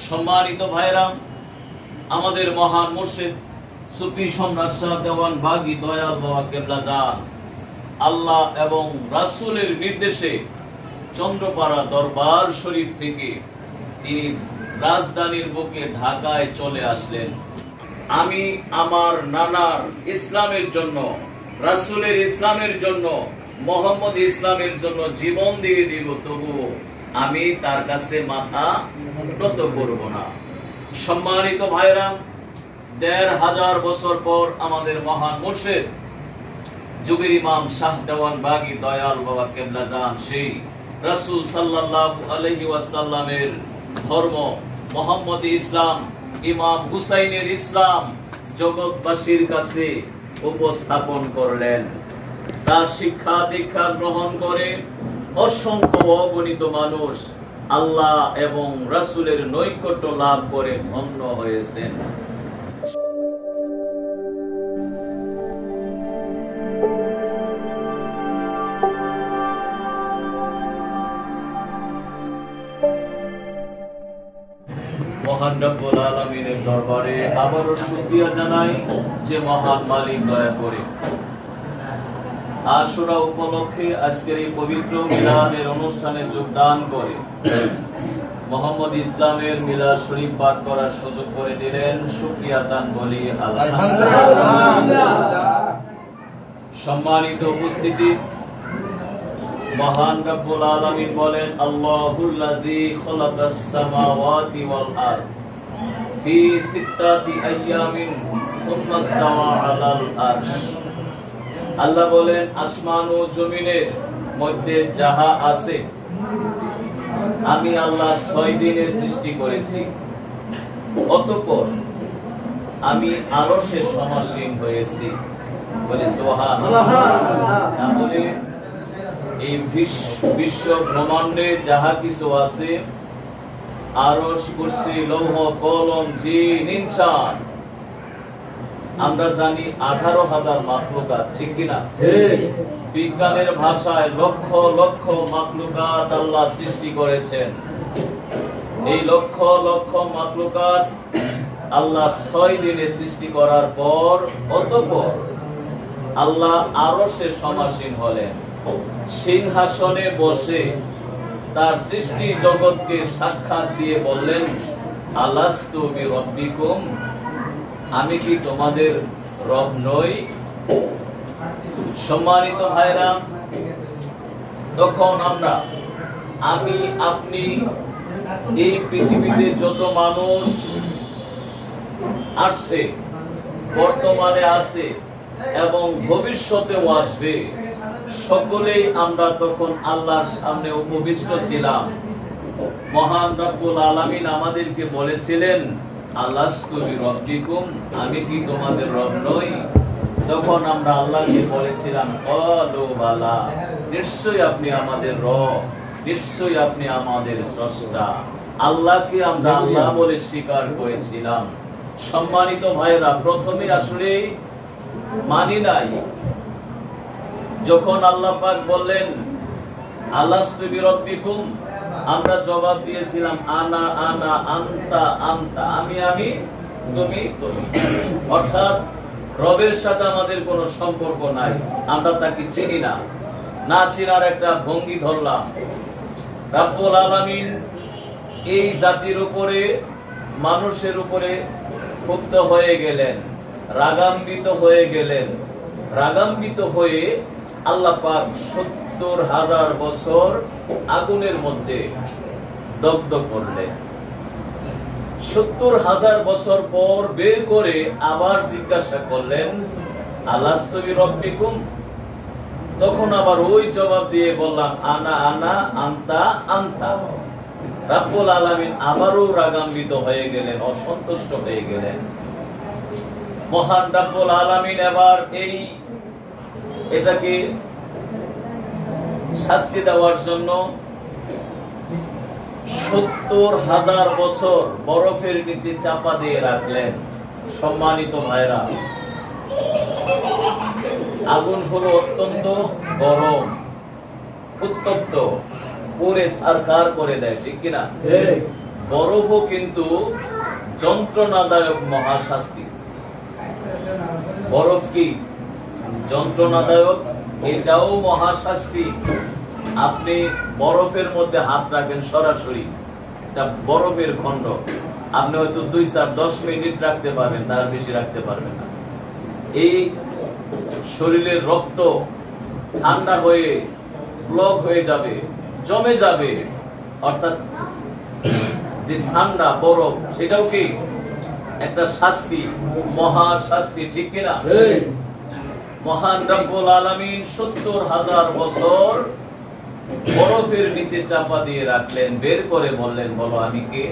সম্মানিত ভাইরা, আমাদের মহান মুর্শিদ সুফি সম্রাট শাহ দেওয়ান বাগী দয়াল বাবা কেবলা জান আল্লাহ এবং রাসূলের নির্দেশে চন্দ্রপাড়া দরবার শরীফ থেকে তিনি রাজধানীর বুকে ঢাকায় চলে আসলেন। আমি আমার নানার ইসলামের জন্য, রাসূলের ইসলামের জন্য, মোহাম্মদ ইসলামের জন্য জীবন দিয়ে দিব, তবু আমি তার কাছে মাথা নত করব না। সম্মানিত ভাইরা, ১৫০০ বছর পর আমাদের মহান মুর্শিদ যুগের ইমাম শাহ দেওয়ান বাগী দয়াল বাবা কেবলা জান সেই রাসূল সাল্লাল্লাহু আলাইহি ওয়াসাল্লামের ধর্ম মোহাম্মদ ইসলাম, ইমাম হুসাইনের ইসলাম জগৎবাসীর কাছে উপস্থাপন করলেন। তার শিক্ষা দীক্ষা গ্রহণ করে অসংখ্য অগণিত মানুষ আল্লাহ এবং রাসূলের নৈকট্য লাভ করে ধন্য হয়েছেন। মহান রব্বুল আলামিনের দরবারে আবারও শুকরিয়া জানাই যে মহান মালিক দয়া করে আশুরা উপলক্ষে আজকের এই পবিত্র মিলাদের অনুষ্ঠানে যোগদান করে মোহাম্মদ ইসলামের মিলাদ শরীফ পাঠ করার সুযোগ করে দিলেন। শুকরিয়া দান বলি আলহামদুলিল্লাহ। সম্মানিত উপস্থিতি, মহান রব্বুল আলামিন বলেন, আল্লাহুল্লাযী খালাকাস সামাওয়াতি ওয়াল আরদ ফি সিত্তাতি আইয়ামিন সুম্মা ইসতাওয়া আলাল আরশ। আল্লাহ বলেন, আসমান ও জমিনের মধ্যে যাহা আছে আমি আল্লাহ ৬ দিনে সৃষ্টি করেছি, অতঃপর আমি আরশে সমাসীন হয়েছি। বলি সুবহানাল্লাহ। তাহলে এই বিশ্ব ব্রহ্মাণ্ডে যাহা কিছু আছে, আরশ, কুরসি, লৌহ, কলম, জিন, ইনসান, আমরা জানি ১৮,০০০ মাখলুকাত, ঠিক কিনা? বিজ্ঞানের ভাষায় লক্ষ লক্ষ মাখলুকাত আল্লাহ সৃষ্টি করেছেন। এই লক্ষ লক্ষ মাখলুকাত আল্লাহ ৬ দিনে সৃষ্টি করার পর অতঃপর আল্লাহ আরশে সমাসীন হলেন। সিংহাসনে বসে তার সৃষ্টি জগৎকে সাক্ষাৎ দিয়ে বললেন, আলাস্তু বিরব্বিকুম, আমি কি তোমাদের রব নই? সম্মানিত ভাইরা, তখন আমি আপনি এই পৃথিবীতে যত মানুষ আসছে, বর্তমানে আছে এবং ভবিষ্যতেও আসবে, সকলেই আমরা তখন আল্লাহর সামনে উপবিষ্ট ছিলাম। মহান রব্বুল আলামিন আমাদেরকে বলেছিলেন, আলাস্তু বিরব্বিকুম, আমি কি তোমাদের রব নই? তখন আমরা আল্লাহকে বলেছিলাম, ক্বালু বালা, নিশ্চয়ই আপনি আমাদের রব, নিশ্চয়ই আপনি আমাদের স্রষ্টা। আল্লাহকে আমরা আল্লাহ বলে স্বীকার করেছিলাম। সম্মানিত ভাইরা, প্রথমে আসলে মানি নাই। যখন আল্লাহ পাক বললেন, আলাস্তু বিরব্বিকুম, আমরা জবাব দিয়েছিলাম, আনা আনা, আনতা আনতা, আমি আমি, তুমি তুমি। অর্থাৎ রবের সাথে আমাদের কোনো সম্পর্ক নাই, আমরা তাকে চিনি না, না চিনার একটা ভঙ্গি ধরলাম। রব্বুল আলামিন এই জাতির উপরে, মানুষের উপরে ক্ষুব্ধ হয়ে গেলেন, রাগান্বিত হয়ে গেলেন। রাগান্বিত হয়ে আল্লাহ পাক ৭০,০০০ বছর আগুনের মধ্যে দগ্ধ করলেন। ৭০,০০০ বছর পর বের করে আবার জিজ্ঞাসা করলেন, আলাস্তু বিরব্বিকুম, তখন আবার ওই জবাব দিয়ে বললাম, আনা আনা, আনতা আনতা। রব্বুল আলামিন আবারও রাগান্বিত হয়ে গেলেন, অসন্তুষ্ট হয়ে গেলেন। মহান রব্বুল আলামিন এবার এটাকে শাস্তি দেওয়ার জন্য ৭০,০০০ বছর বরফের নিচে চাপা দিয়ে রাখলেন। সম্মানিত ভাইরা, আগুন হলো অত্যন্ত গরম, উত্তপ্ত, পুরে সারকার করে দেয়, ঠিক কিনা? বরফও কিন্তু যন্ত্রণাদায়ক মহাশাস্তি। বরফ কি যন্ত্রণাদায়ক? এটাও মহাশাস্তি। আপনি বরফের মধ্যে হাত রাখেন সরাসরি, এটা বরফের খণ্ড, আপনি হয়তো 2-10 মিনিট রাখতে পারবেন, তার বেশি রাখতে পারবেন না। এই শরীরের রক্ত ঠান্ডা হয়ে ব্লক হয়ে যাবে, জমে যাবে, অর্থাৎ যে ঠান্ডা বরফ সেটাও কি একটা শাস্তি, মহা শাস্তি, ঠিক কিনা? মহান রব্বুল আলামিন 70,000 বছর বরফের নিচে চাপা দিয়ে রাখলেন, বের করে বললেন, বলো আমি কে?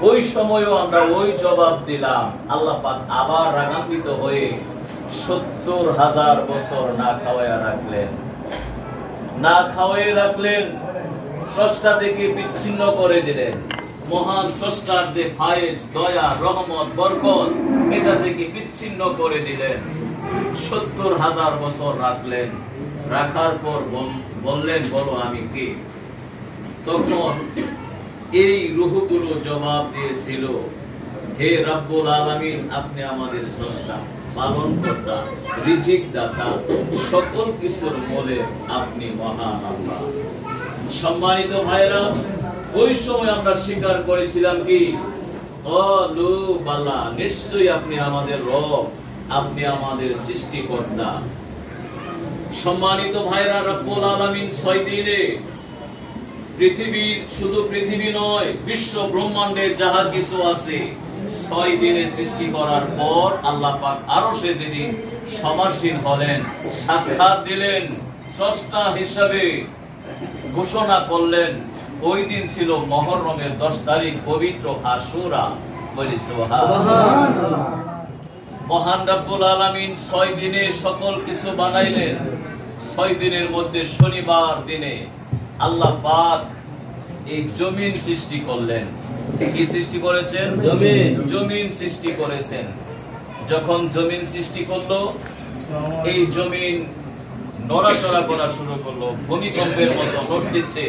ওই সময়ও আমরা ওই জবাব দিলাম। আল্লাহ পাক আবার রাগান্বিত হয়ে 70,000 বছর না খাওয়ায়া রাখলেন, না খাওয়াই রাখলেন, স্রষ্টা থেকে বিচ্ছিন্ন করে দিলেন। মহান স্রষ্টার যে ফায়েজ, দয়া, রহমত, বরকত, এটা থেকে বিচ্ছিন্ন করে দিলেন। 70,000 বছর রাখলেন, রাখার পর বললেন, বলো আমি কে? তখন এই রূহগুলো জবাব দিয়েছিল, হে রব্বুল আলামিন, আপনি আমাদের স্রষ্টা, পালনকর্তা, রিজিক দাতা, সকল কিছুর মূলে আপনি মহান আল্লাহ। সম্মানিত ভাইরা, ওই সময় আমরা স্বীকার করেছিলাম কি, অলু বালা, নিশ্চয়ই আপনি আমাদের রব, আপনি আমাদের সৃষ্টিকর্তা। সম্মানিত ভাইরা, রব্বুল আলামিন 6 দিনে পৃথিবীর, শুধু পৃথিবী নয়, বিশ্ব ব্রহ্মাণ্ডে যাহা কিছু আছে, 6 দিনে সৃষ্টি করার পর আল্লাহ পাক আরশে যেদিন সমাসীন হলেন, সাক্ষাৎ দিলেন, স্রষ্টা হিসাবে ঘোষণা করলেন, ওই দিন ছিল মুহররমের 10 তারিখ, পবিত্র আশুরা। বলি সুবহানাল্লাহ। মহান রব্বুল আলামিন 6 দিনে সকল কিছু বানাইলেন। 6 দিনের মধ্যে শনিবার দিনে আল্লাহ পাক এই জমিন সৃষ্টি করলেন। কি সৃষ্টি করেছেন? জমিন সৃষ্টি করেছেন। যখন জমিন সৃষ্টি করলো, এই জমিন নড়াচড়া করা শুরু করলো, ভূমিকম্পের মতো নড়তেছে।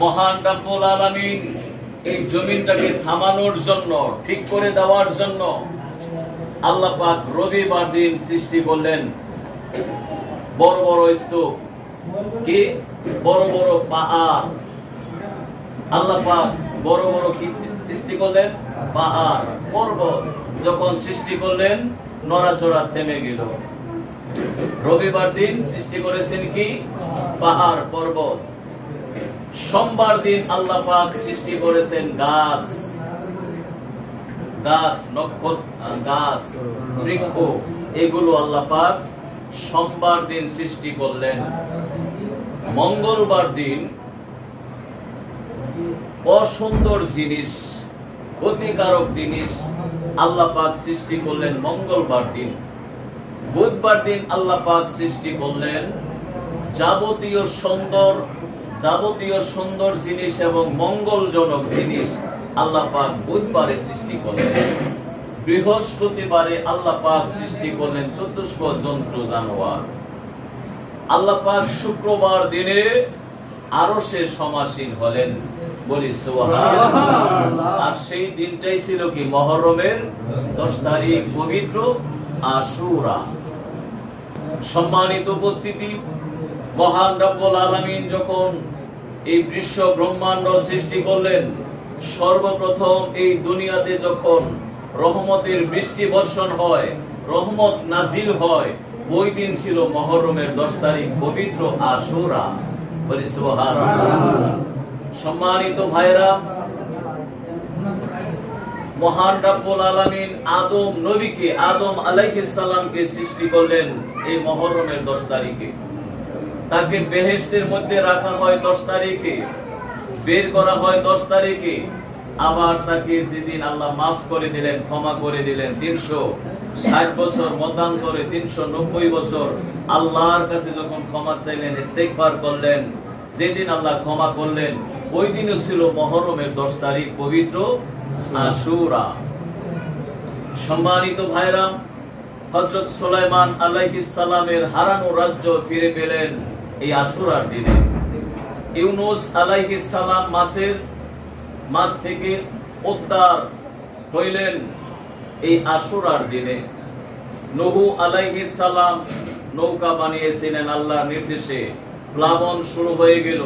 মহান রব্বুল আলামিন এই জমিনটাকে থামানোর জন্য, ঠিক করে দেওয়ার জন্য আল্লাহ পাক রবিবার দিন সৃষ্টি করলেন বড় বড় স্তূপ, কি বড় বড় পাহাড়। আল্লাহ পাক বড় বড় কি সৃষ্টি করলেন? পাহাড়, পর্বত। যখন সৃষ্টি করলেন, নড়াচড়া থেমে গেল। রবিবার দিন সৃষ্টি করেছেন কি? পাহাড়, পর্বত। সোমবার দিন আল্লাহ পাক সৃষ্টি করেছেন গাছ, গাছ, নক্ষত্র, গাছ, বৃক্ষ, এগুলো আল্লাহ পাক সোমবার দিন সৃষ্টি করলেন। মঙ্গলবার দিন অসুন্দর জিনিস, ক্ষতিকারক জিনিস আল্লাহ পাক সৃষ্টি করলেন মঙ্গলবার দিন। বুধবার দিন আল্লাহ পাক সৃষ্টি করলেন যাবতীয় সুন্দর জিনিস এবং মঙ্গলজনক জিনিস আল্লাহ পাক বুধবারে সৃষ্টি করলেন। বৃহস্পতিবারে আল্লাহ পাক সৃষ্টি করলেন চতুষ্প জন্তু জানোয়ার। আল্লাহ পাক শুক্রবার দিনে আরশে সমাসীন হলেন। বলি সুবহানাল্লাহ। আর সেই দিনটাই ছিল কি? মুহররমের 10 তারিখ, পবিত্র আশুরা। সম্মানিত উপস্থিতি, মহান রব্বুল আলামিন যখন এই বিশ্ব ব্রহ্মাণ্ড সৃষ্টি করলেন, সর্বপ্রথম এই দুনিয়াতে যখন রহমতের বৃষ্টি বর্ষণ হয়, রহমত নাজিল হয়, ওই দিন ছিল মুহররমের 10 তারিখ, পবিত্র আশুরা। বলি সুবহানাল্লাহ। সম্মানিত ভাইরা, মহান রব্বুল আলামিন আদম নবীকে, আদম আলাইহিস সালামকে সৃষ্টি করলেন এই মুহররমের 10 তারিখে। তাকে বেহেশতের মধ্যে রাখা হয় 10 তারিখে, বের করা হয় 10 তারিখে। আবার তাকে যেদিন আল্লাহ মাফ করে দিলেন, ক্ষমা করে দিলেন, 360 বছর, মতান্তরে 390 বছর আল্লাহর কাছে যখন ক্ষমা চাইলেন, ইস্তেগফার করলেন, যেদিন আল্লাহ ক্ষমা করলেন, ওই দিনও ছিল মুহররমের 10 তারিখ, পবিত্র আশুরা। সম্মানিত ভাইরা, হযরত সুলাইমান আলাইহিস সালামের হারানো রাজ্য ফিরে পেলেন এই আশুরার দিনে। ইউনূস আলাইহিস সালাম মাছের মাছ থেকে উদ্ধার হইলেন এই আশুরার দিনে। নূহ আলাইহিস সালাম নৌকা বানিয়েছিলেন আল্লাহর নির্দেশে। প্লাবন শুরু হয়ে গেল,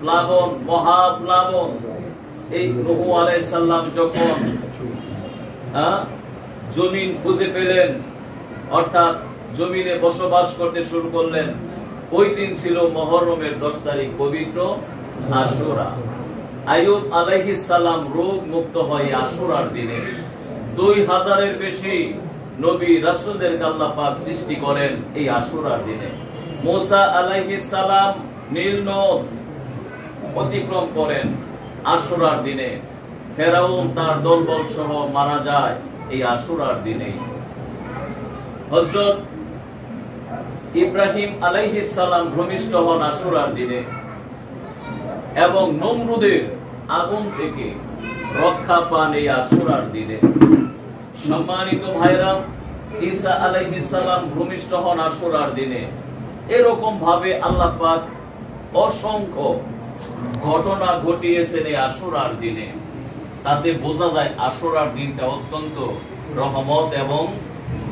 প্লাবন, মহাপ্লাবন। এই নূহ আলাইহিস সালাম যখন জমিন খুঁজে পেলেন, অর্থাৎ জমিনে বসবাস করতে শুরু করলেন, ওই দিন ছিল মুহররমের 10 তারিখ, পবিত্র আশুরা। আইয়ুব আলাইহিস সালাম রোগ মুক্ত হয় আশুরার দিনে। 2000-এর বেশি নবী রাসূলদেরকে আল্লাহ পাক সৃষ্টি করেন এই আশুরার দিনে। মুসা আলাইহিস সালাম নীল নদ অতিক্রম করেন আশুরার দিনে। ফেরাউন তার দলবল সহ মারা যায় এই আশুরার দিনে। হযরত ইব্রাহিম আলাইহিস সালাম ভূমিষ্ঠ হন আশুরার দিনে এবং নমরুদের আগুন থেকে রক্ষা পান এই আশুরার দিনে। সম্মানিত ভাইরা, ঈসা আলাইহিস সালাম ভূমিষ্ঠ হন আশুরার দিনে। এরকম ভাবে আল্লাহ পাক অসংখ্য ঘটনা ঘটিয়েছেন এই আশুরার দিনে। তাতে বোঝা যায় আশুরার দিনটা অত্যন্ত রহমত এবং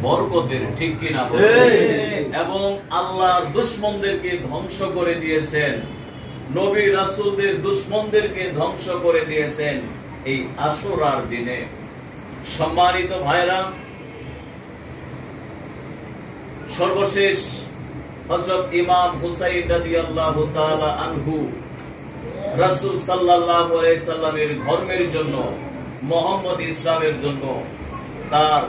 বরকতের, ঠিক কিনা বলেন? এবং আল্লাহর দুশমনদেরকে ধ্বংস করে দিয়েছেন, নবী রাসূলদের দুশমনদেরকে ধ্বংস করে দিয়েছেন এই আশুরার দিনে। সম্মানিত ভাইরা, সর্বশেষ হযরত ইমাম হুসাইন রাদিয়াল্লাহু তাআলা আনহু রাসূল সাল্লাল্লাহু আলাইহি সাল্লামের ধর্মের জন্য, মুহাম্মদ ইসলামের জন্য তার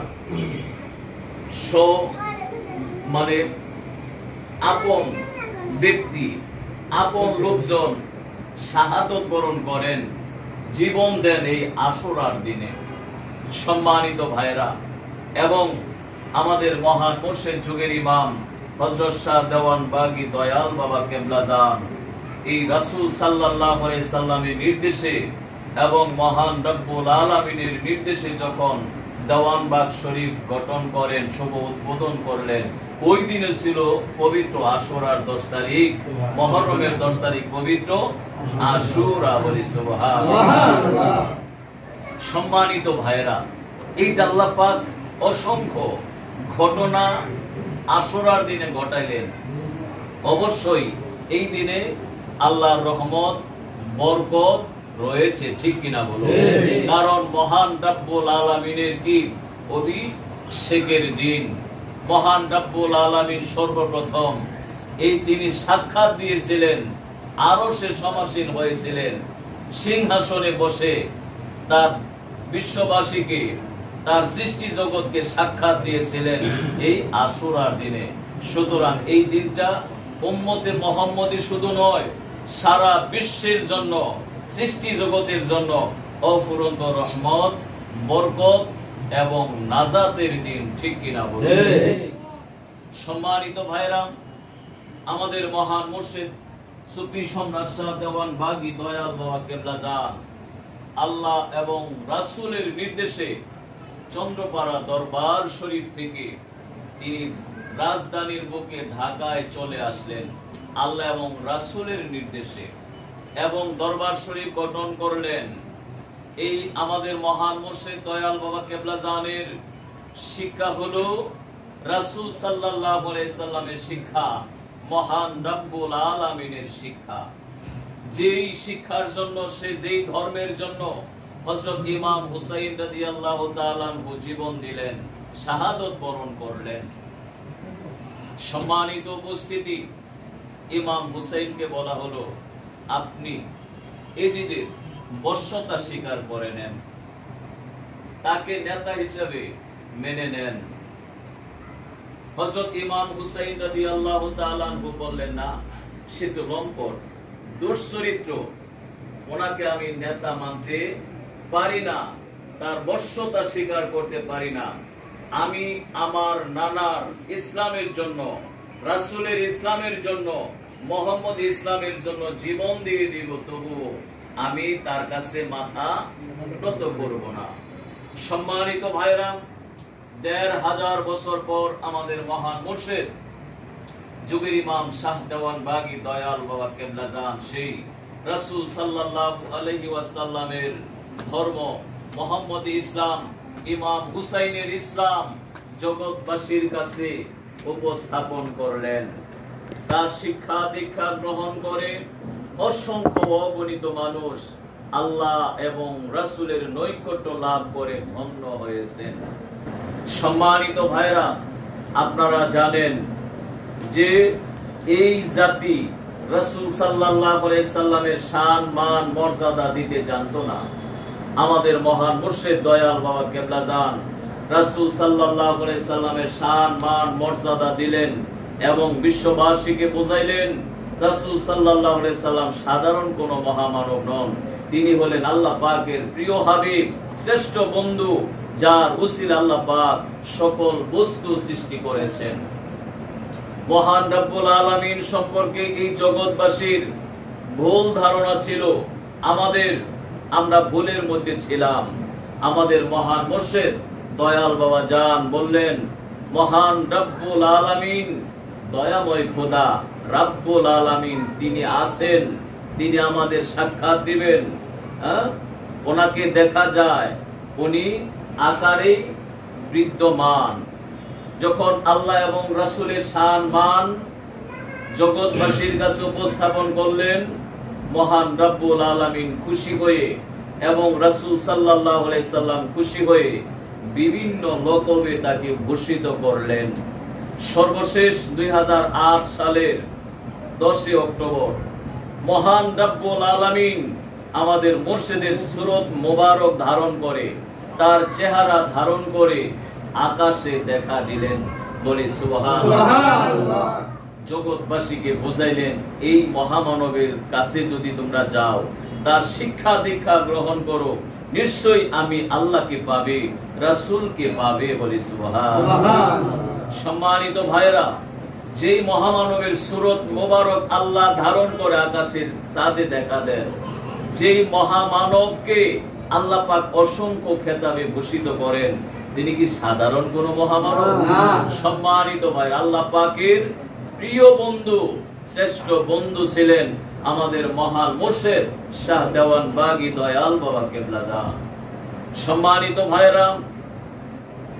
আপন ব্যক্তি, আপন লোকজন শাহাদত বরণ করেন, জীবন দেন এই আশুরার দিনে। সম্মানিত ভাইরা, এবং আমাদের মহান মুর্শিদ যুগের ইমাম হযরত শাহ দেওয়ান বাগী দয়াল বাবা কেবলা জান এই রাসূল সাল্লাল্লাহু আলাইহি সাল্লামের নির্দেশে এবং মহান রব্বুল আলামিনের নির্দেশে যখন দেওয়ানবাগ শরীফ গঠন করেন, শুভ উদ্বোধন করলেন, ওই দিনে ছিল পবিত্র আশুরার 10 তারিখ, মুহররমের 10 তারিখ পবিত্র আশুরা। বলি সুবহানাল্লাহ। সম্মানিত ভাইরা, এই যে আল্লাহ পাক অসংখ্য ঘটনা আশুরার দিনে ঘটাইলেন, অবশ্যই এই দিনে আল্লাহর রহমত, বরকত রয়েছে, ঠিক কিনা বলো? কারণ মহান রব্বুল আলামিনের কি অভিষেকের দিন। মহান রব্বুল আলামিন সর্বপ্রথম এই তিনি সাক্ষাৎ দিয়েছিলেন, আরশে সমাসীন হয়েছিলেন, সিংহাসনে বসে তার বিশ্ববাসীকে, তার সৃষ্টি জগৎকে সাক্ষাৎ দিয়েছিলেন এই আশুরার দিনে। সুতরাং এই দিনটা উম্মতে মুহাম্মদী শুধু নয়, সারা বিশ্বের জন্য, সৃষ্টি জগতের জন্য অফুরন্ত রহমত, বরকত এবং নাজাতের দিন, ঠিক কিনা বলুন? সম্মানিত ভাইরা, আমাদের মহান মুর্শিদ সুফি সম্রাট শাহ দেওয়ান বাগী দয়াল বাবা কেবলা জান আল্লাহ এবং রাসূলের নির্দেশে চন্দ্রপাড়া দরবার শরীফ থেকে তিনি রাজধানীর বুকে ঢাকায় চলে আসলেন আল্লাহ এবং রাসূলের নির্দেশে, এবং দরবার শরীফ গঠন করলেন। এই আমাদের মহান মুর্শিদ দয়াল বাবা কেবলা জানের শিক্ষা হলো রাসূল সাল্লাল্লাহু আলাইহি সাল্লামের শিক্ষা, মহান রব্বুল আলামিনের শিক্ষা। যেই শিক্ষার জন্য, সে যেই ধর্মের জন্য হযরত ইমাম হুসাইন রাদিয়াল্লাহু তাআলা আনহু জীবন দিলেন, শাহাদত বরণ করলেন। সম্মানিত উপস্থিতি, ইমাম হুসাইনকে বলা হলো, আপনি এজিদের বশ্যতা স্বীকার করে নেন, তাকে নেতা হিসেবে মেনে নেন। হযরত ইমাম হুসাইন রাদিয়াল্লাহু তাআলা আনহু বললেন, না, সে তো লম্পট, দুশ্চরিত্র, ওনাকে আমি নেতা মানতে পারি না, তার বশ্যতা স্বীকার করতে পারি না। আমি আমার নানার ইসলামের জন্য, রাসূলের ইসলামের জন্য, মুহাম্মদ ইসলামের জন্য জীবন দিয়ে দিব, তবুও আমি তার কাছে মাথা নত করব না। সম্মানিত ভাইরা, ১৫০০ বছর পর আমাদের মহান মুর্শিদ যুগের ইমাম শাহ দেওয়ান বাগী দয়াল বাবা কেবলা জান সেই রাসূল সাল্লাল্লাহু আলাইহি ওয়াসাল্লামের ধর্ম, মুহাম্মদী ইসলাম, ইমাম হুসাইনের ইসলাম জগৎবাসীর কাছে উপস্থাপন করলেন। তার শিক্ষা দীক্ষা গ্রহণ করে অসংখ্য অগণিত মানুষ আল্লাহ এবং রাসূলের নৈকট্য লাভ করে ধন্য হয়েছেন। সম্মানিত ভাইরা, আপনারা জানেন যে এই জাতি রাসূল সাল্লাল্লাহু আলাইহি সাল্লামের শান মান মর্যাদা দিতে জানতো না। আমাদের মহান মুর্শিদ দয়াল বাবা কেবলা জান রাসূল সাল্লাল্লাহু আলাইহি সাল্লামের শান মান মর্যাদা দিলেন এবং বিশ্ববাসীকে বোঝাইলেন রাসূল সাল্লাল্লাহু আলাইহি সাল্লাম সাধারণ কোন মহামানব নন, তিনি হলেন আল্লাহ পাকের প্রিয় হাবিব, শ্রেষ্ঠ বন্ধু, যার উসিলা আল্লাহ পাক সকল বস্তু সৃষ্টি করেছেন। মহান রব্বুল আলামিন সম্পর্কে এই জগৎবাসীর ভুল ধারণা ছিল, আমরা ভুলের মধ্যে ছিলাম। আমাদের মহান মুর্শিদ দয়াল বাবা জান বললেন, মহান রব্বুল আলামিন দয়াময় খোদা রব্বুল আলামিন তিনি আছেন, তিনি আমাদের সাক্ষাৎ দিবেন। ওনাকে দেখা যায়, উনি আকারেই বিদ্যমান। যখন আল্লাহ এবং রাসূলের শান মান জগৎবাসীর কাছে উপস্থাপন করলেন, মহান রব্বুল আলামিন খুশি হয়ে এবং রাসূল সাল্লাল্লাহু আলাইহি সাল্লাম খুশি হয়ে বিভিন্ন লকবে তাকে ভূষিত করলেন। সর্বশেষ 2008 সালের 10 অক্টোবর মহান রব্বুল আলামিন আমাদের মুর্শিদের সুরত মোবারক ধারণ করে, তার চেহারা ধারণ করে আকাশে দেখা দিলেন। বলি সুবহানাল্লাহ। জগৎবাসীকে বোঝাইলেন, এই মহামানবের কাছে যদি তোমরা যাও, তার শিক্ষা দীক্ষা গ্রহণ করো, নিশ্চয়ই আমি আল্লাহকে পাবে, রাসূলকে পাবে। বলি সুবহানাল্লাহ। সম্মানিত ভাইরা, যেই মহামানবের সুরত মোবারক আল্লাহ ধারণ করে আকাশের চাঁদে দেখা দেন, যেই মহামানবকে আল্লাহ পাক অসংখ্য খেতাবে ভূষিত করেন, তিনি কি সাধারণ কোন মহামানব? সম্মানিত ভাই, আল্লাহ পাকের প্রিয় বন্ধু, শ্রেষ্ঠ বন্ধু ছিলেন আমাদের মহান মুর্শিদ শাহ দেওয়ান বাগী দয়াল বাবা কেবলা জান। সম্মানিত ভাইরা,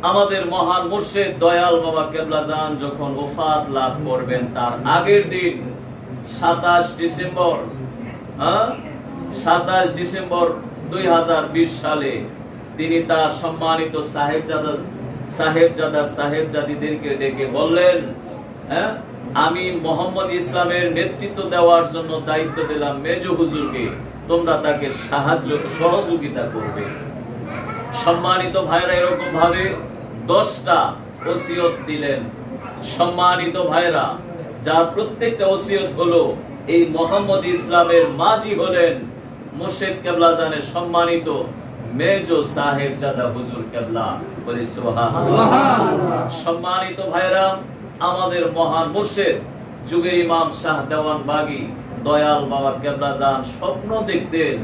আমাদের মহান মুর্শিদ দয়াল বাবা কেবলা জান যখন ওফাত লাভ করবেন, তার আগের দিন 27 ডিসেম্বর 2020 সালে তিনি তার সম্মানিত সাহেবজাদিদেরকে ডেকে বললেন, আমি মোহাম্মদ ইসলামের নেতৃত্ব দেওয়ার জন্য দায়িত্ব দিলাম মেজো হুজুরকে, তোমরা তাকে সহযোগিতা করবে। সম্মানিত ভাইরা, এরকম ভাবে 10টা ওসিয়ত দিলেন। সম্মানিত ভাইরা, যার প্রত্যেকটা ওসিয়ত হলো এই মোহাম্মদ ইসলামের মাঝি হলেন মুর্শিদ কেবলা জানের সম্মানিত মেজো সাহেবজাদা হুজুর কেবলা। বলি সুবহানাল্লাহ। সম্মানিত ভাইরা, আমাদের মহান মুর্শিদ যুগের ইমাম শাহ দেওয়ান বাগী দয়াল বাবা কেবলা জান স্বপ্ন দেখতেন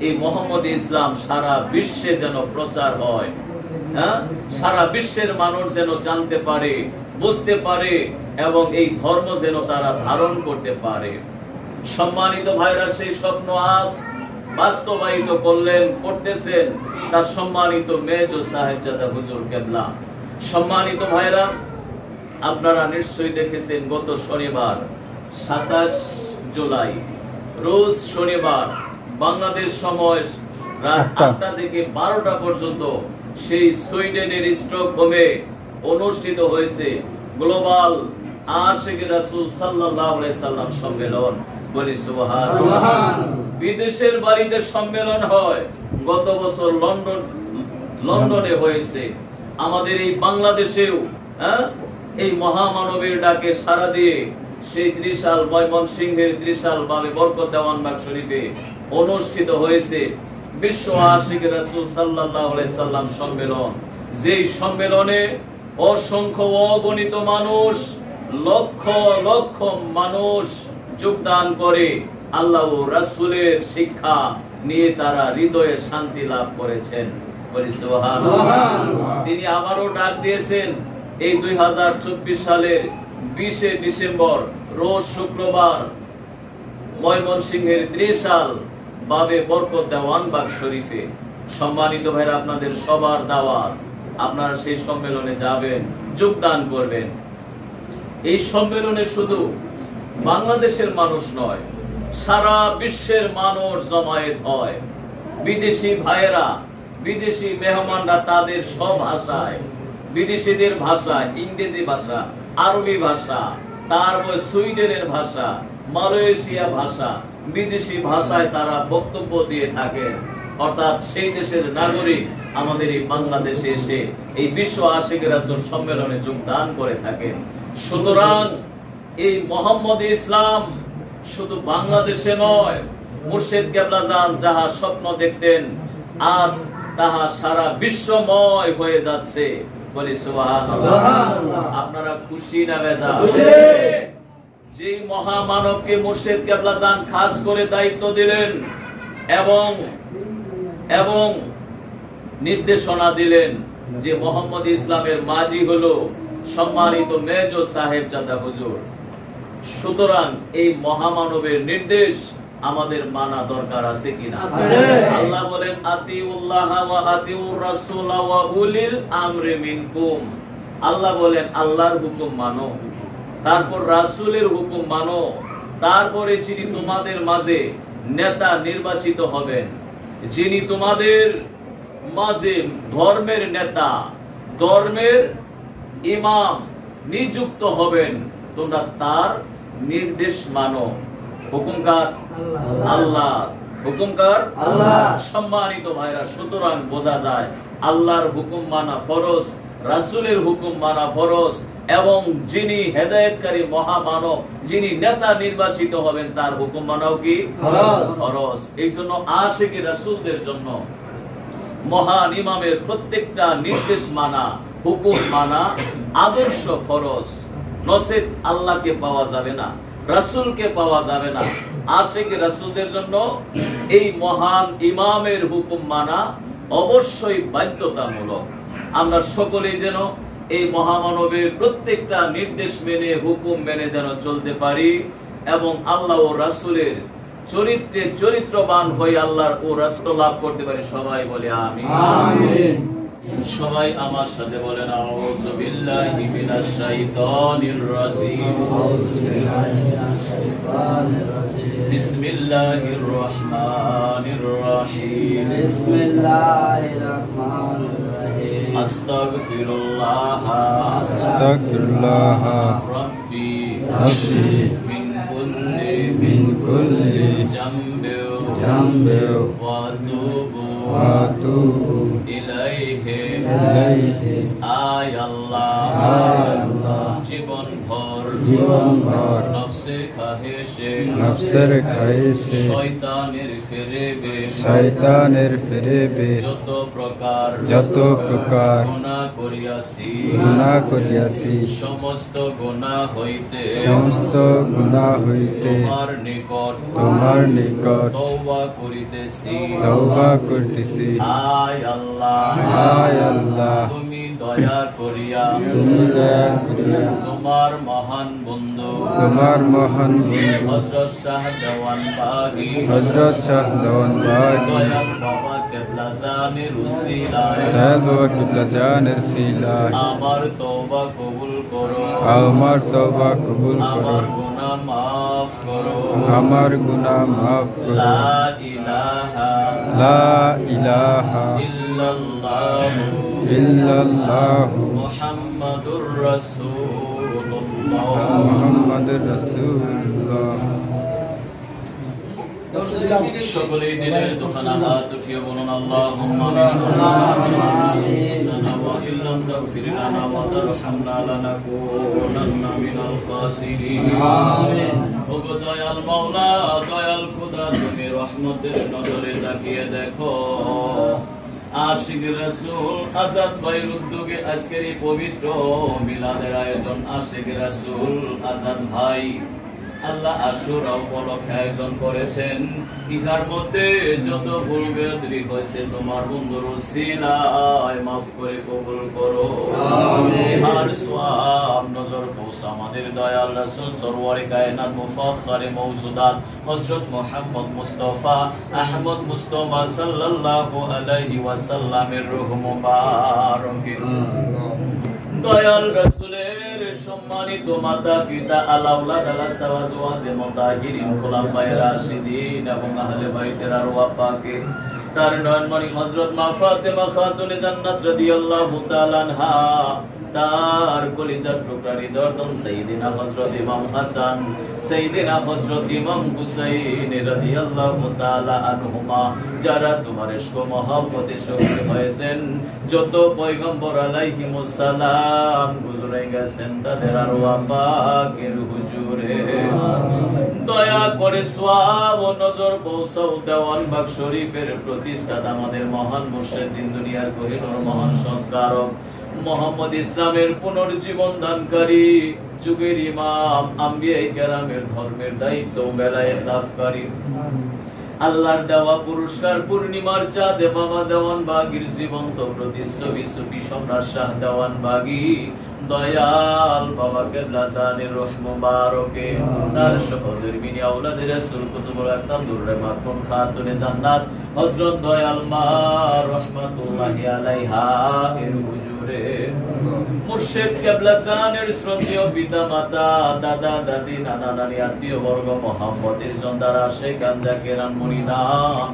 এই মোহাম্মদ ইসলাম সারা বিশ্বে যেন প্রচার হয়, সারা বিশ্বের মানুষ যেন জানতে পারে, বুঝতে পারে এবং এই ধর্ম যেন তারা ধারণ করতে পারে। সম্মানিত ভাইরা, সেই স্বপ্ন আজ বাস্তবায়িত করতেছেন তার সম্মানিত মেজো সাহেবজাদা হুজুর কেবলা। সম্মানিত ভাইরা, আপনারা নিশ্চয়ই দেখেছেন গত শনিবার 27 জুলাই রোজ শনিবার বাংলাদেশ সময় রাত 8টা থেকে 12টা পর্যন্ত সেই সুইডেনের স্টকহোমে অনুষ্ঠিত হয়েছে গ্লোবাল আশিক রাসূল সাল্লাল্লাহু আলাইহি সাল্লাম সম্মেলন। বলি সুবহানাল্লাহ। বিদেশের বাড়িতে সম্মেলন হয়, গত বছর লন্ডনে হয়েছে, আমাদের এই বাংলাদেশেও এই মহামানবের ডাকে সাড়া দিয়ে সেই ত্রিশাল ময়মনসিংহের ত্রিশাল বাবে বরকত দেওয়ানবাগ শরীফে অনুষ্ঠিত হয়েছে বিশ্ব আশিক রাসূল সাল্লাল্লাহু আলাইহি সাল্লাম সম্মেলন। যেই সম্মেলনে অসংখ্য অগণিত মানুষ, লক্ষ লক্ষ মানুষ যোগদান করে আল্লাহ ও রাসূলের শিক্ষা নিয়ে তারা হৃদয়ে শান্তি লাভ করেছেন। বলি সুবহানাল্লাহ। তিনি আবারও ডাক দিয়েছেন এই 2024 সালের 20 ডিসেম্বর রোজ শুক্রবার ময়মনসিংহের ত্রিশাল বাবে বরকত দেওয়ানবাগ শরীফে। সম্মানিত ভাইরা, আপনাদের সবার দাওয়াত, আপনারা সেই সম্মেলনে যাবেন, যোগদান করবেন। এই সম্মেলনে শুধু বাংলাদেশের মানুষ নয়, সারা বিশ্বের মানুষ জমায়েত হয়। বিদেশি ভাইয়েরা, বিদেশি মেহমানরা তাদের সব ভাষায়, বিদেশিদের ভাষা, ইংরেজি ভাষা, আরবি ভাষা, তারপর সুইডেনের ভাষা, মালয়েশিয়া ভাষা, বিদেশি ভাষায় তারা বক্তব্য দিয়ে থাকেন। অর্থাৎ সেই দেশের নাগরিক আমাদের এই বাংলাদেশে এসে এই বিশ্ব আশিক রাসূল সম্মেলনে যোগদান করে থাকেন। সুতরাং এই মোহাম্মদ ইসলাম শুধু বাংলাদেশে নয়, মুর্শিদ কেবলা জান যাহা স্বপ্ন দেখতেন আজ তাহা সারা বিশ্বময় হয়ে যাচ্ছে। বলি সুবহানাল্লাহ। আপনারা খুশি না বেজার? যে মহামানবকে মুর্শিদ কেবলা জান খাস করে দায়িত্ব দিলেন এবং নির্দেশনা দিলেন যে মোহাম্মদ ইসলামের মাঝি হলো সম্মানিত মেজর সাহেবজাদা হুজুর। সুতরাং এই মহামানবের নির্দেশ আমাদের মানা দরকার আছে কিনা? আল্লাহ বলেন আতিউল্লাহ ওয়া আতিউর রাসূল ওয়া উলিল আমরি মিনকুম। আল্লাহ বলেন আল্লাহর হুকুম মানো, তারপর রাসূলের হুকুম মানো, তারপরে যিনি তোমাদের মাঝে নেতা নির্বাচিত হবেন, যিনি তোমাদের মাঝে ধর্মের নেতা, ধর্মের ইমাম নিযুক্ত হবেন, তোমরা তার নির্দেশ মানো। হুকুমকার আল্লাহ, হুকুমকার আল্লাহ। সম্মানিত ভাইরা, সুতরাং বোঝা যায় আল্লাহর হুকুম মানা ফরজ, রাসূলের হুকুম মানা ফরজ, এবং যিনি হেদায়েতকারী মহামানব, যিনি নেতা নির্বাচিত হবেন, তার হুকুম মানাও কি ফরজ। এই জন্য আশিকি রাসূলদের জন্য মহান ইমামের প্রত্যেকটা নির্দেশ মানা, হুকুম মানা আদর্শ ফরজ। নসিব আল্লাহকে পাওয়া যাবে না, রাসূলকে পাওয়া যাবে না। আশিকি রাসূলদের জন্য এই মহান ইমামের হুকুম মানা অবশ্যই বাধ্যতামূলক। আমরা সকলেই যেন এই মহামানবের প্রত্যেকটা নির্দেশ মেনে, হুকুম মেনে যেন চলতে পারি এবং আল্লাহ ও রাসূলের চরিত্রে চরিত্রবান হয়ে আল্লাহর ও রাসূল লাভ করতে পারি। সবাই বলে আমিন। সবাই আমার সাথে বলেন আউযু বিল্লাহি মিনাশ শাইতানির রাজিম। বিসমিল্লাহির রাহমানির রাহিম। বিসমিল্লাহির রাহমানির রাহিম। আস্তাগফিরুল্লাহ রাব্বি মিন কুল্লি জামবিন ওয়া আতুবু ইলাইহি। আয় আল্লাহ, জীবন ভর নফসের খাহেশে শয়তানের ফেরেবে যত প্রকার গুনাহ করিয়াছি সমস্ত গুনাহ হইতে তোমার নিকট তওবা করিতেছি। আয় আল্লাহ, তুমি দয়া করিয়া তোমার মহান বন্ধু হযরত শাহ দেওয়ান বাগী দয়াল বাবা কেবলা জানের উসিলায় আমার তওবা কবুল করো, আমার গুনাহ মাফ করো। লা ইলাহা ইল্লাল্লাহ মুহাম্মাদুর রাসূলুল্লাহ। সকলেই দিলের দুখানা হাত উঠিয়ে বলুন আল্লাহুম্মা আমিন। ওয়া ইল্লাম তাগফির লানা ওয়া তারহামনা লানাকুনান্না মিনাল খাসিরিন। আমিন। ও দয়াল মাওলা, দয়াল খোদা, তুমি রহমতের নজরে তাকিয়ে দেখো আশিক রাসূল আজাদ ভাইয়ের উদ্যোগে আজকের এই পবিত্র মিলাদের আয়োজন। আশিক রাসূল আজাদ ভাই আল্লাহ আশুরা উপলক্ষে আয়োজন করেছেন, ইহার মধ্যে যত ভুল বেয়াদবি হয়েছে তোমার বন্ধুর ওসিলায় মাফ করে কবুল করো। ইহার সওয়াব নজর পৌঁছ আমাদের দয়াল রাসূল সরওয়ারে কায়নাত মুফাখখারে মওজুদাত হযরত মুহাম্মদ মুস্তাফা আহমদ মুস্তাফা সাল্লাল্লাহু আলাইহি ওয়াসাল্লামের রূহ মুবারকে। দয়াল রাসূলের সম্মানিত মাতা পিতা আলাউলাদ আলা সাওয়াজওয়াজে মুতাহিরিন খুলাফায়ে রাশিদিন এবং আহলে বাইতের আরওয়াহ পাকে, তার নয়নমণি হযরত মা ফাতেমা খাতুনে জান্নাত রাদিয়াল্লাহু তাআলা আনহা, তার কলিজার টুকরা হৃদয়তন সাইয়্যিদিনা হযরত ইমাম হাসান, সাইয়্যিদিনা হযরত ইমাম হুসাইন রাদিয়াল্লাহু তাআলা আনহুমা, যারা তোমার ইশক ও মহব্বতে শহীদ হয়েছেন, যত পয়গম্বর আলাইহিমুস সালাম গুজরে গেছেন, তাদের আরওয়াহ পাকের হুজুরে দয়া করে সওয়াব ও নজর পৌঁছাও। দেওয়ানবাগ শরীফের প্রতিষ্ঠাতা আমাদের মহান মুর্শিদ, দিন দুনিয়ার কোহিনূর মহান সংস্কারক, মোহাম্মদ ইসলামের পুনর্জীবন দানকারী, যুগের ইমাম, আম্বিয়ায়ে কেরামের ধর্মের দায়িত্ব বেলায়েত লাভকারী, আল্লাহর দেওয়া পুরস্কার পূর্ণিমার চাঁদে বাবা দেওয়ানবাগীর জীবন্ত প্রতিচ্ছবি সুফি সম্রাট শাহ দেওয়ানবাগী দয়াল বাবা কেবলা জানের রূহ মুবারকে, তার সহধর্মিনী আওলাদে রাসূল কুতুবুল আকতাম দুররে মাকরুম খাতুনে জান্নাত হযরত দয়াল মা রাহমাতুল্লাহি আলাইহা এর হুজুরে, মুর্শিদ কেবলা জানের শ্রদ্ধেয় পিতা মাতা, দাদা দাদি, নানা নানি, আত্মীয় বর্গ, মুহাম্মদের জনদার আশিক জাকিরান মুরিদান,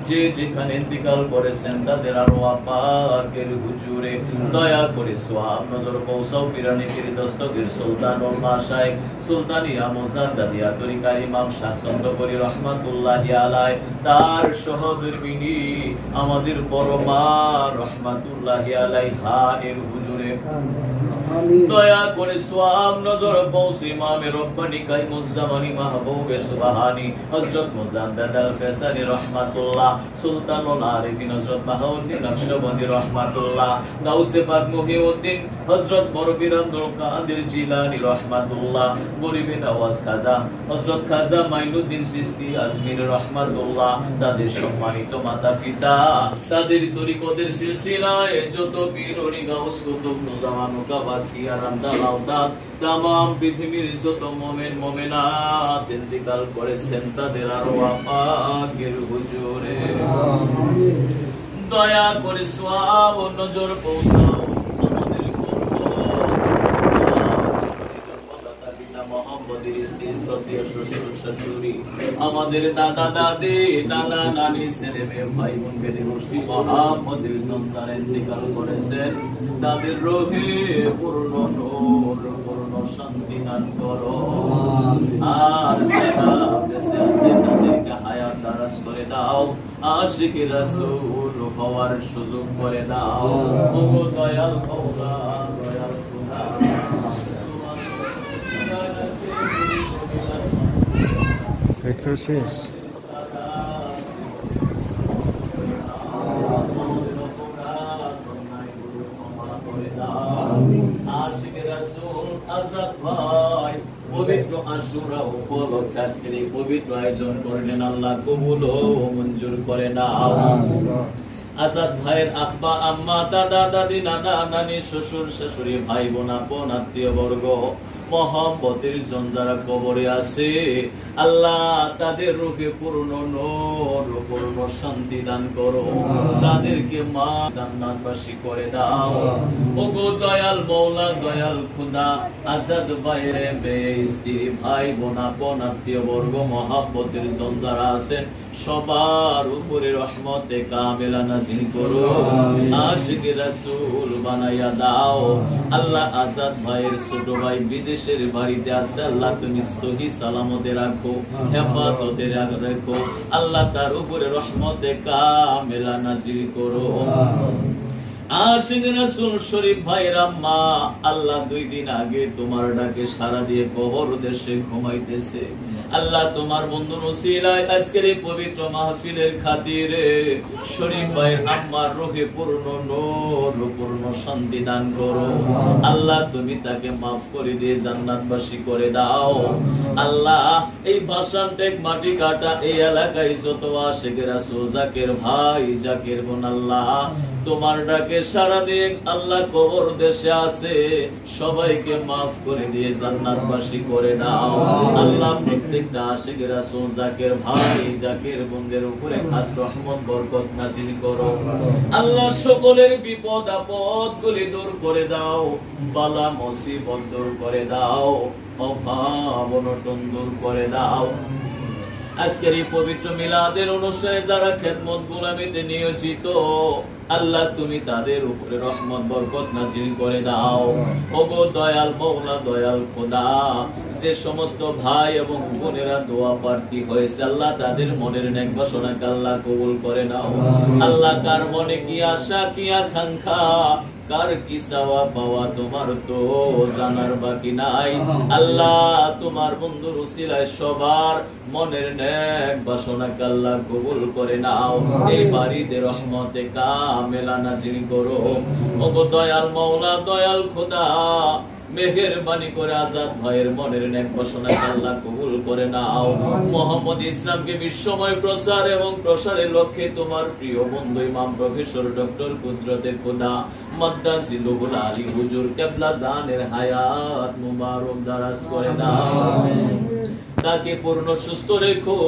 যে যেখানে ইন্তিকাল করেছেন, তাদের আরওয়াহ পাকের হুজুরে দয়া করে সওয়াব নজর পৌঁছাও। পিরানি পীর দস্তগীর সুলতানুল মাশায়েখ সুলতানিয়া মুজাদ্দাদিয়া তরিকার ইমাম শাহ চন্দ্রপুরী রহমাতুল্লাহি আলাইহি, তার সহধর্মিনী আমাদের বড় মা রহমাতুল্লাহি আলাইহা এর হুজুরে দয়া করে সওয়াব নজর পৌঁছে। ইমামে রব্বানি কাইমুজ্জামানি মাহবুবে সুবহানি হযরত মুজাদ্দাদ আল ফেসানি রহমাতুল্লাহ, সুলতানুল আরিফিন হযরত বাহাউদ্দিন নকশবন্দি রহমাতুল্লাহ, গাউসে পাক মুহিউদ্দিন হযরত বরবীর আব্দুল কাদের জিলানী রহমাতুল্লাহ, গরিবে নওয়াজ খাজা হযরত খাজা মাইনুদ্দিন চিশতি আজমির রহমাতুল্লাহ, তাদের সম্মানিত মাতা পিতা, তাদের তরিকতের সিলসিলায় যত পীর ওলি গাউস কুতুব মুজামান মুকাবাদ খিয়ারাম দালাউদাত তামাম পৃথিবীর যত মুমিন মুমিনাত ইন্তিকাল করেছেন, তাদের আরওয়াহ পাকের হুজুরে দয়া করে সওয়াব ও নজর পৌঁছাও। আমাদের মোহাম্মদের স্ত্রী, শ্রদ্ধেয় শ্বশুর শাশুড়ি, আমাদের দাদা দাদি, নানা নানি, ছেলে মেয়ে, ভাই বোন, বেদে গোষ্ঠী মোহাম্মদের সন্তান ইন্তিকাল করেছেন, তাদের রোহে পূর্ণ নূর, পূর্ণ শান্তি দান করো। আর যারা দেশে আছে তাদেরকে হায়াত দারাজ করে দাও, আশিকি রাসূল হওয়ার সুযোগ করে দাও। ওগো দয়াল মাওলা, দয়াল খোদা, শেষ পবিত্র আশুরা উপলক্ষে আজকের এই পবিত্র আয়োজন করলেন, আল্লাহ কবুল ও মঞ্জুর করে নাও। আজাদ ভাইয়ের আব্বা আম্মা, দাদা দাদি, নানা নানি, শ্বশুর শাশুড়ি, ভাই বোন, আপন আত্মীয় বর্গ, মোহাম্মতের জন যারা কবরে আছে, আল্লাহ তাদের রূহে পূর্ণ নূর, পূর্ণ শান্তি দান করো, তাদেরকে মা জান্নাতবাসী করে দাও। ওগো দয়াল মাওলা, দয়াল খোদা, আজাদ ভাইয়ের মেয়ে, স্ত্রী, ভাই বোন, আপন আত্মীয় বর্গ, মোহাম্মতের জন যারা আছেন, সবার উপরে রহমতে কামেলা নাযিল করো, আশিকে রাসূল বানাইয়া দাও। আল্লাহ আজাদ ভাইয়ের ছোট ভাই বিদেশের বাড়িতে আছে, আল্লাহ তুমি সহি সালামতে রাখো, হেফাজতে রাখো, আল্লাহ তার উপরে রহমতে কামেলা নাযিল করো। আশিক রাসূল শরীফ ভাইয়ের আম্মা, আল্লাহ 2 দিন আগে তোমার ডাকে সাড়া দিয়ে কবর দেশে ঘুমাইতেছে, আল্লাহ তোমার বন্ধুর ওসিলায় আজকের এই পবিত্র মাহফিলের খাতিরে শরীফ ভাইয়ের আম্মার রূহে পূর্ণ নূর পূর্ণ শান্তি দান করো আল্লাহ তুমি তাকে মাফ করে দিয়ে জান্নাতবাসী করে দাও আল্লাহ এই ভাসান টেক মাটি কাটা এই এলাকায় যত আশিক রাসূল জাকির ভাই জাকির বোন আল্লাহ তোমার ডাকে সারা দিন আল্লাহ কবর দেশে আছে সবাইকে মাফ করে দিয়ে জান্নাতবাসী করে দাও আল্লাহ প্রত্যেকটা আশিক রাসূল জাকির ভাই জাকির বোনদের উপরে খাস রহমত বরকত নাযিল করো আল্লাহ সকলের বিপদ আপদ গুলি দূর করে দাও বালা মুসিবত দূর করে দাও অভাব অনটন দূর করে দাও আজকের এই পবিত্র মিলাদের অনুষ্ঠানে যারা খেদমত গোলামিতে নিয়োজিত আল্লাহ তুমি তাদের উপরে রহমত বরকত নাযিল করে দাও ওগো দয়াল মাওলা দয়াল খোদা যে সমস্ত ভাই এবং বোনেরা দোয়া প্রার্থী হয়েছে আল্লাহ তাদের মনের নেক বাসনাকে আল্লাহ কবুল করে নাও আল্লাহ কার মনে কি আশা কি আকাঙ্ক্ষা কার কি চাওয়া পাওয়া তোমার তো জানার বাকি নাই আল্লাহ তোমার বন্ধুর উসিলায় সবার মনের নেক বাসনাকে আল্লাহ কবুল করে নাও এই বাড়িতে রহমতে কামেলা নাযিল করো ওগো দয়াল মাওলা দয়াল খোদা মেহেরবানি করে আজাদ ভাইয়ের মনের নেক বাসনাকে আল্লাহ কবুল করে নাও মুহাম্মদ ইসলামকে বিশ্বময় প্রচার এবং প্রসারের লক্ষ্যে তোমার প্রিয় বন্ধু ইমাম প্রফেসর ডক্টর কুদরতে খোদা মাদ্দাজিলুল আলী হুজুর কিবলা জানের হায়াত মুবারক দারাজ করে দাও তাকে পূর্ণ সুস্থ রেখো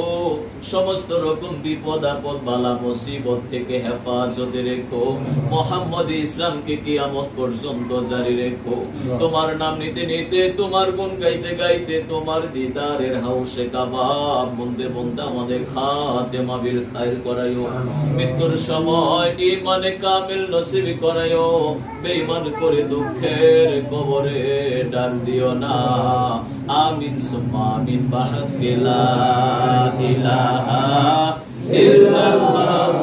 সমস্ত রকম বিপদ আপদ বালা মুসিবত থেকে হেফাজতে রেখো মুহাম্মদ ইসলামকে কিয়ামত পর্যন্ত জারি রেখো তোমার নাম নিতে নিতে তোমার গুণ গাইতে গাইতে তোমার দিদারের হাউসে কাবাব বন্দে বন্দে আমাদের খাতেমা বিল খায়র করায়ো মৃত্যুর সময় ঈমানে কামিল নসিব করায়ো বেঈমান করে দুঃখের কবরে ডাক দিও না আমিন সুম্মা আমিন বাহাক লা ইলাহা ইল্লাল্লাহ